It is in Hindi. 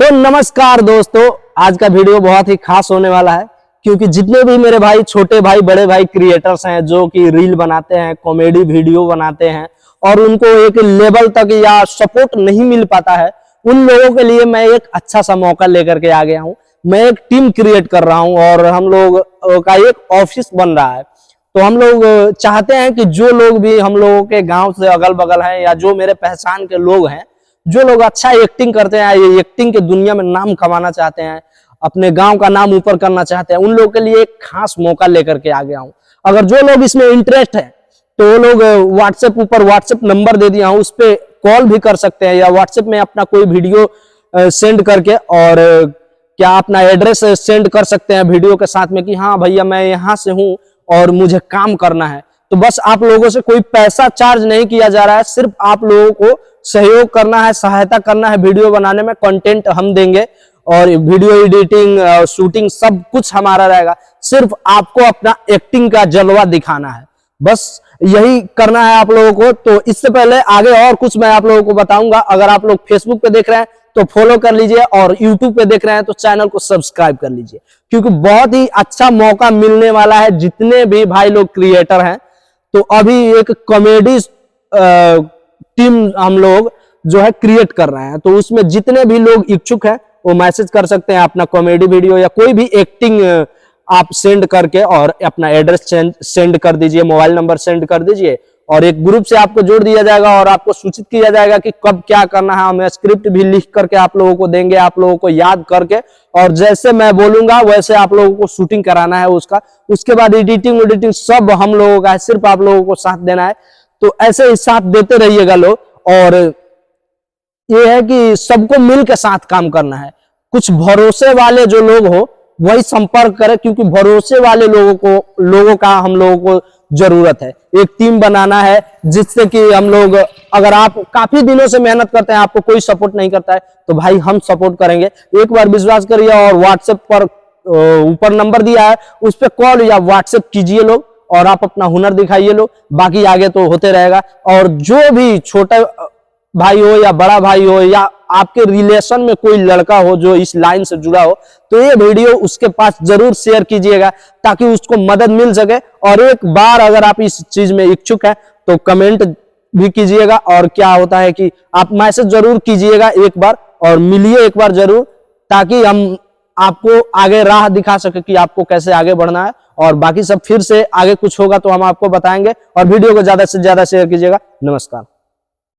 तो नमस्कार दोस्तों, आज का वीडियो बहुत ही खास होने वाला है क्योंकि जितने भी मेरे भाई, छोटे भाई, बड़े भाई क्रिएटर्स हैं जो कि रील बनाते हैं, कॉमेडी वीडियो बनाते हैं और उनको एक लेवल तक या सपोर्ट नहीं मिल पाता है, उन लोगों के लिए मैं एक अच्छा सा मौका लेकर के आ गया हूं। मैं एक टीम क्रिएट कर रहा हूं और हम लोग का एक ऑफिस बन रहा है। तो हम लोग चाहते हैं कि जो लोग भी हम लोगों के गांव से अगल बगल हैं या जो मेरे पहचान के लोग हैं, जो लोग अच्छा एक्टिंग करते हैं, ये एक्टिंग के दुनिया में नाम कमाना चाहते हैं, अपने गांव का नाम ऊपर करना चाहते हैं, उन लोगों के लिए एक खास मौका लेकर के आ गया हूं। अगर जो लोग इसमें इंटरेस्ट है तो वो लोग व्हाट्सएप नंबर दे दिया हूं, उस पर कॉल भी कर सकते हैं या व्हाट्सएप में अपना कोई वीडियो सेंड करके और क्या अपना एड्रेस सेंड कर सकते हैं वीडियो के साथ में कि हाँ भैया मैं यहाँ से हूँ और मुझे काम करना है। तो बस आप लोगों से कोई पैसा चार्ज नहीं किया जा रहा है, सिर्फ आप लोगों को सहयोग करना है, सहायता करना है वीडियो बनाने में। कंटेंट हम देंगे और वीडियो एडिटिंग, शूटिंग सब कुछ हमारा रहेगा। सिर्फ आपको अपना एक्टिंग का जलवा दिखाना है, बस यही करना है आप लोगों को। तो इससे पहले आगे और कुछ मैं आप लोगों को बताऊंगा। अगर आप लोग फेसबुक पे देख रहे हैं तो फॉलो कर लीजिए और यूट्यूब पे देख रहे हैं तो चैनल को सब्सक्राइब कर लीजिए, क्योंकि बहुत ही अच्छा मौका मिलने वाला है जितने भी भाई लोग क्रिएटर हैं। तो अभी एक कॉमेडी टीम हम लोग जो है क्रिएट कर रहे हैं, तो उसमें जितने भी लोग इच्छुक हैं वो मैसेज कर सकते हैं अपना कॉमेडी वीडियो या कोई भी एक्टिंग आप सेंड करके और अपना एड्रेस सेंड कर दीजिए, मोबाइल नंबर सेंड कर दीजिए और एक ग्रुप से आपको जोड़ दिया जाएगा और आपको सूचित किया जाएगा कि कब क्या करना है। हम स्क्रिप्ट भी लिख करके आप लोगों को देंगे, आप लोगों को याद करके, और जैसे मैं बोलूंगा वैसे आप लोगों को शूटिंग कराना है उसका। उसके बाद एडिटिंग सब हम लोगों का है, सिर्फ आप लोगों को साथ देना है। तो ऐसे ही साथ देते रहिएगा लोग। और ये है कि सबको मिल के साथ काम करना है। कुछ भरोसे वाले जो लोग हो वही संपर्क करें, क्योंकि भरोसे वाले लोगों का हम लोगों को जरूरत है। एक टीम बनाना है जिससे कि हम लोग, अगर आप काफी दिनों से मेहनत करते हैं, आपको कोई सपोर्ट नहीं करता है तो भाई हम सपोर्ट करेंगे। एक बार विश्वास करिए और व्हाट्सएप पर ऊपर नंबर दिया है, उस पर कॉल या व्हाट्सएप कीजिए लोग और आप अपना हुनर दिखाइए लोग, बाकी आगे तो होते रहेगा। और जो भी छोटा भाई हो या बड़ा भाई हो या आपके रिलेशन में कोई लड़का हो जो इस लाइन से जुड़ा हो, तो ये वीडियो उसके पास जरूर शेयर कीजिएगा ताकि उसको मदद मिल सके। और एक बार अगर आप इस चीज में इच्छुक हैं तो कमेंट भी कीजिएगा, और क्या होता है कि आप मैसेज जरूर कीजिएगा एक बार और मिलिए एक बार जरूर, ताकि हम आपको आगे राह दिखा सके कि आपको कैसे आगे बढ़ना है। और बाकी सब फिर से आगे कुछ होगा तो हम आपको बताएंगे। और वीडियो को ज्यादा से ज्यादा शेयर कीजिएगा। नमस्कार।